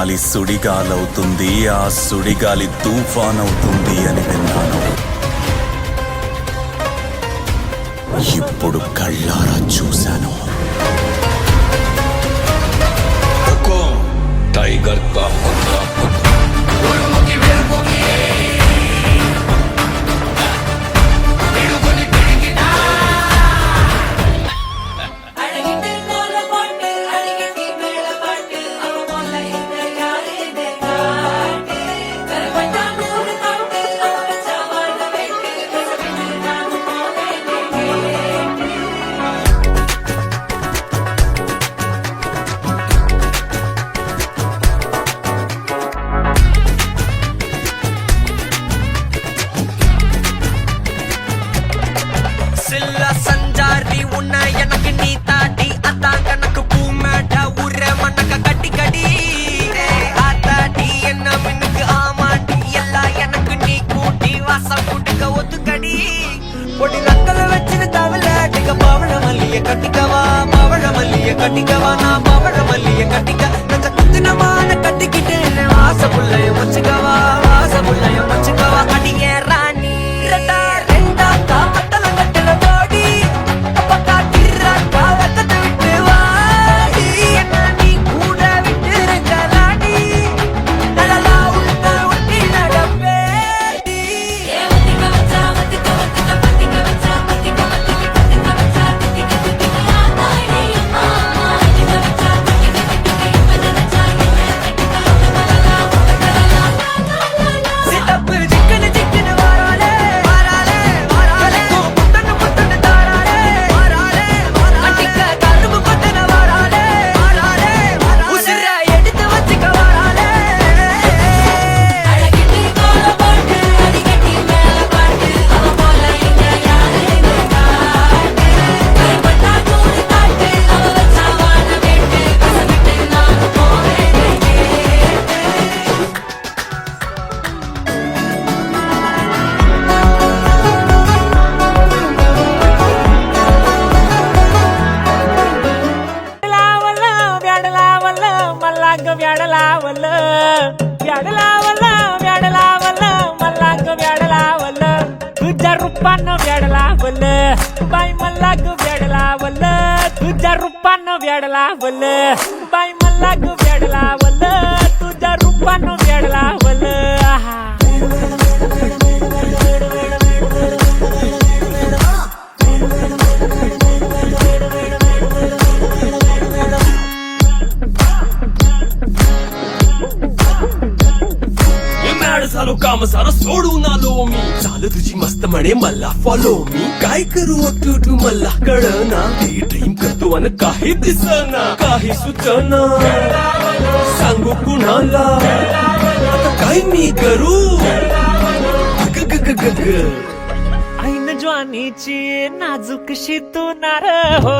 గాలి సుడిగాలవుతుంది, ఆ సుడిగాలి తుఫానవుతుంది అని విన్నాను. ఇప్పుడు కళ్ళారా చూశాను. టైగర్ కా சஞ்சாரி உன்ன எனக்கு நீ தாட்டி அதான் கணக்கு பூமேட உர மணக்க கட்டி கடி ஆத்தாடி என்ன மின்னுக்கு ஆமாட்டி எல்லாம் எனக்கு நீ கூட்டி வாசம் கூட்டுக்க ஒத்துக்கடி பொடி நக்கல வச்சிரு தவல டிக்க பவழ மல்லிய கட்டிக்கவா பவழ மல்லிய கட்டிக்கவா நான் பவழ மல்லிய கட்டிக்க நச்ச குத்தினமான கட்டிக்கிட்டேன் வாச புள்ளைய வச்சுக்கவா வாச புள்ளைய வச்சுக்கவா அடியே ராணி रूपानं व्याडलावल बाई मला ग व्याडलावल तुझ्या रूपानं व्याडलावल बाई मला ग व्याडलावल तुझ्या रूपानं व्याडलावल झालो काम सारं सोडून आलो मी चाल तुझी मस्त म्हणे मला फॉलो मी काय करू अटू मला कळना ते ड्रीम करतो आणि काही दिसना काही सुचना सांगू कुणाला आता काय मी करू ऐन ज्वानीची नाजूकशी तू नार हो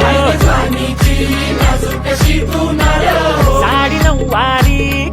साडी नऊवारी